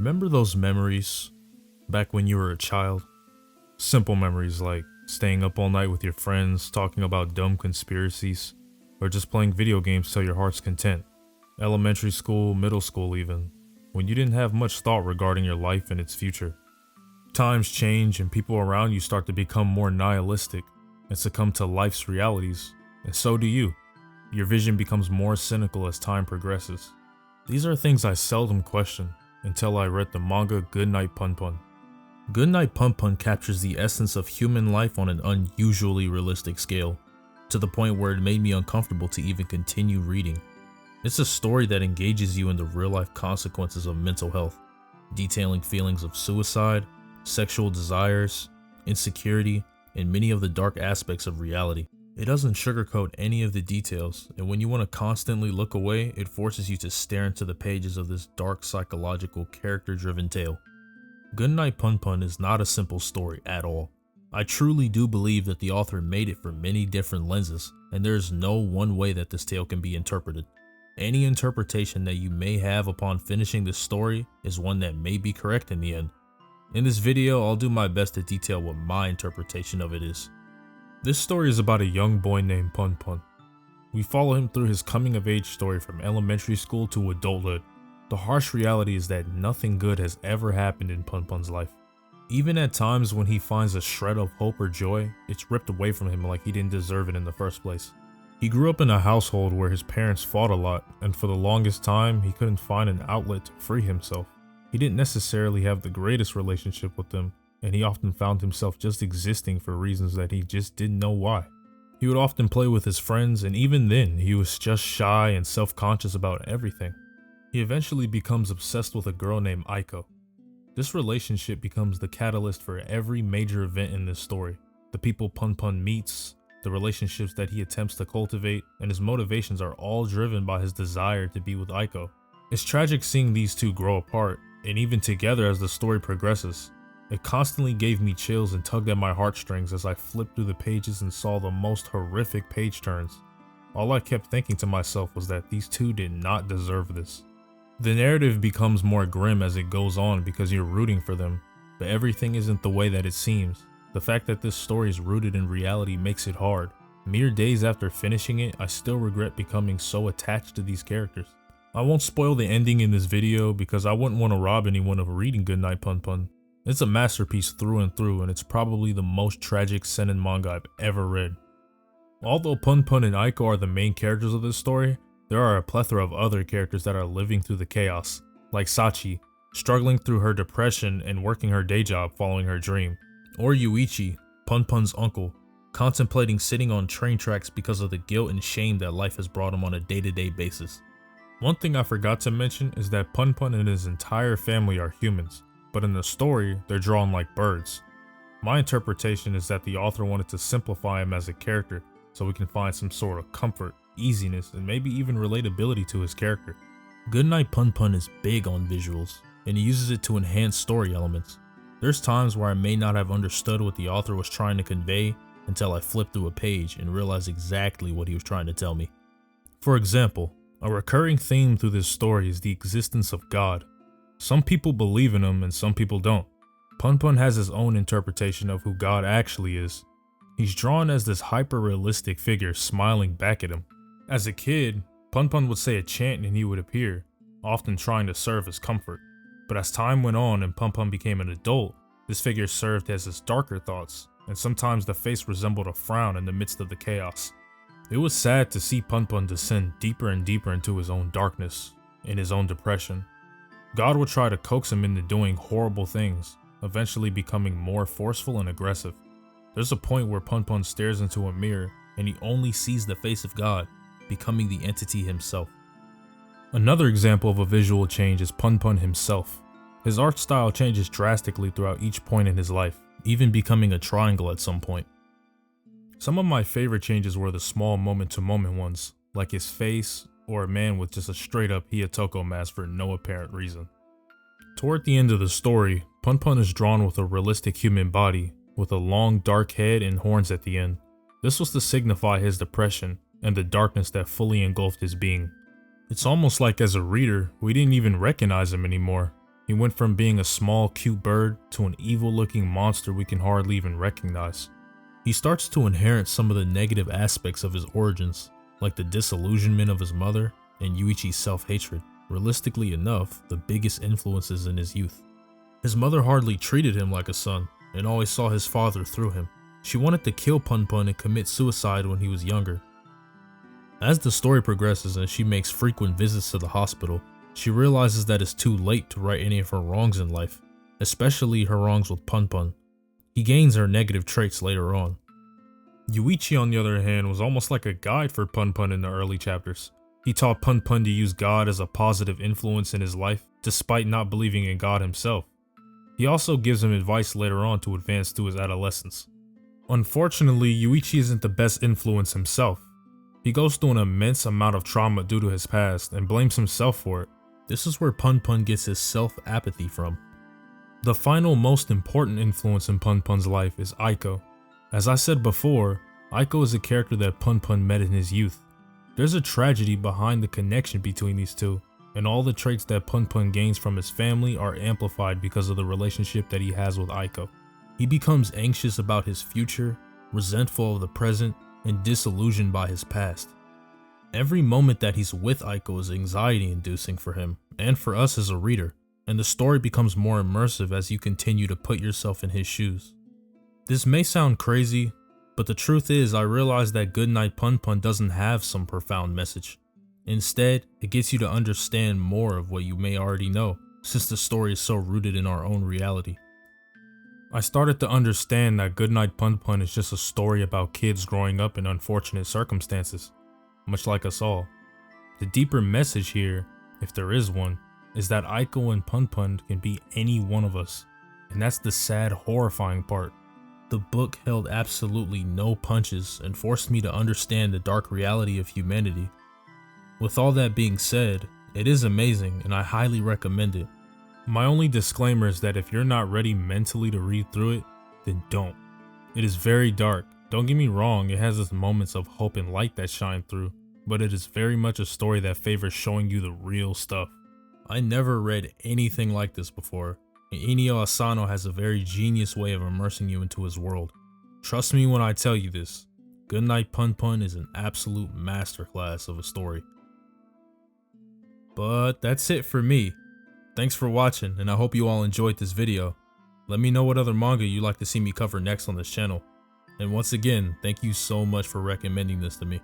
Remember those memories back when you were a child? Simple memories like staying up all night with your friends, talking about dumb conspiracies, or just playing video games till your heart's content. Elementary school, middle school even, when you didn't have much thought regarding your life and its future. Times change and people around you start to become more nihilistic and succumb to life's realities, and so do you. Your vision becomes more cynical as time progresses. These are things I seldom question until I read the manga Goodnight Punpun. Goodnight Punpun captures the essence of human life on an unusually realistic scale, to the point where it made me uncomfortable to even continue reading. It's a story that engages you in the real-life consequences of mental health, detailing feelings of suicide, sexual desires, insecurity, and many of the dark aspects of reality. It doesn't sugarcoat any of the details, and when you want to constantly look away, it forces you to stare into the pages of this dark psychological character-driven tale. Goodnight Punpun is not a simple story at all. I truly do believe that the author made it from many different lenses, and there is no one way that this tale can be interpreted. Any interpretation that you may have upon finishing this story is one that may be correct in the end. In this video, I'll do my best to detail what my interpretation of it is. This story is about a young boy named Punpun. We follow him through his coming-of-age story from elementary school to adulthood. The harsh reality is that nothing good has ever happened in Punpun's life. Even at times when he finds a shred of hope or joy, it's ripped away from him like he didn't deserve it in the first place. He grew up in a household where his parents fought a lot, and for the longest time, he couldn't find an outlet to free himself. He didn't necessarily have the greatest relationship with them, and he often found himself just existing for reasons that he just didn't know why. He would often play with his friends, and even then, he was just shy and self-conscious about everything. He eventually becomes obsessed with a girl named Aiko. This relationship becomes the catalyst for every major event in this story. The people Punpun meets, the relationships that he attempts to cultivate, and his motivations are all driven by his desire to be with Aiko. It's tragic seeing these two grow apart, and even together as the story progresses. It constantly gave me chills and tugged at my heartstrings as I flipped through the pages and saw the most horrific page turns. All I kept thinking to myself was that these two did not deserve this. The narrative becomes more grim as it goes on because you're rooting for them, but everything isn't the way that it seems. The fact that this story is rooted in reality makes it hard. Mere days after finishing it, I still regret becoming so attached to these characters. I won't spoil the ending in this video because I wouldn't want to rob anyone of reading Goodnight Punpun. It's a masterpiece through and through, and it's probably the most tragic seinen manga I've ever read. Although Punpun and Aiko are the main characters of this story, there are a plethora of other characters that are living through the chaos, like Sachi, struggling through her depression and working her day job following her dream, or Yuichi, Punpun's uncle, contemplating sitting on train tracks because of the guilt and shame that life has brought him on a day-to-day basis. One thing I forgot to mention is that Punpun and his entire family are humans, but in the story, they're drawn like birds. My interpretation is that the author wanted to simplify him as a character so we can find some sort of comfort, easiness, and maybe even relatability to his character. Goodnight Punpun is big on visuals, and he uses it to enhance story elements. There's times where I may not have understood what the author was trying to convey until I flipped through a page and realized exactly what he was trying to tell me. For example, a recurring theme through this story is the existence of God. Some people believe in him and some people don't. Punpun has his own interpretation of who God actually is. He's drawn as this hyper-realistic figure smiling back at him. As a kid, Punpun would say a chant and he would appear, often trying to serve as comfort. But as time went on and Punpun became an adult, this figure served as his darker thoughts, and sometimes the face resembled a frown in the midst of the chaos. It was sad to see Punpun descend deeper and deeper into his own darkness, and his own depression. God would try to coax him into doing horrible things, eventually becoming more forceful and aggressive. There's a point where Punpun stares into a mirror and he only sees the face of God, becoming the entity himself. Another example of a visual change is Punpun himself. His art style changes drastically throughout each point in his life, even becoming a triangle at some point. Some of my favorite changes were the small moment-to-moment ones, like his face, or a man with just a straight-up Hiyotoko mask for no apparent reason. Toward the end of the story, Punpun is drawn with a realistic human body, with a long dark head and horns at the end. This was to signify his depression and the darkness that fully engulfed his being. It's almost like as a reader, we didn't even recognize him anymore. He went from being a small, cute bird to an evil-looking monster we can hardly even recognize. He starts to inherit some of the negative aspects of his origins, like the disillusionment of his mother and Yuichi's self-hatred. Realistically enough, the biggest influences in his youth. His mother hardly treated him like a son, and always saw his father through him. She wanted to kill Punpun and commit suicide when he was younger. As the story progresses and she makes frequent visits to the hospital, she realizes that it's too late to right any of her wrongs in life, especially her wrongs with Punpun. He gains her negative traits later on. Yuichi, on the other hand, was almost like a guide for Punpun in the early chapters. He taught Punpun to use God as a positive influence in his life, despite not believing in God himself. He also gives him advice later on to advance to his adolescence. Unfortunately, Yuichi isn't the best influence himself. He goes through an immense amount of trauma due to his past and blames himself for it. This is where Punpun gets his self-apathy from. The final most important influence in Punpun's life is Aiko. As I said before, Aiko is a character that Punpun met in his youth. There's a tragedy behind the connection between these two, and all the traits that Punpun gains from his family are amplified because of the relationship that he has with Aiko. He becomes anxious about his future, resentful of the present, and disillusioned by his past. Every moment that he's with Aiko is anxiety-inducing for him, and for us as a reader, and the story becomes more immersive as you continue to put yourself in his shoes. This may sound crazy, but the truth is I realize that Goodnight Punpun doesn't have some profound message. Instead, it gets you to understand more of what you may already know, since the story is so rooted in our own reality. I started to understand that Goodnight Punpun is just a story about kids growing up in unfortunate circumstances, much like us all. The deeper message here, if there is one, is that Aiko and Punpun can be any one of us, and that's the sad, horrifying part. The book held absolutely no punches and forced me to understand the dark reality of humanity. With all that being said, it is amazing and I highly recommend it. My only disclaimer is that if you're not ready mentally to read through it, then don't. It is very dark. Don't get me wrong, it has its moments of hope and light that shine through, but it is very much a story that favors showing you the real stuff. I never read anything like this before, and Inio Asano has a very genius way of immersing you into his world. Trust me when I tell you this, Goodnight Punpun is an absolute masterclass of a story. But that's it for me. Thanks for watching, and I hope you all enjoyed this video. Let me know what other manga you'd like to see me cover next on this channel. And once again, thank you so much for recommending this to me.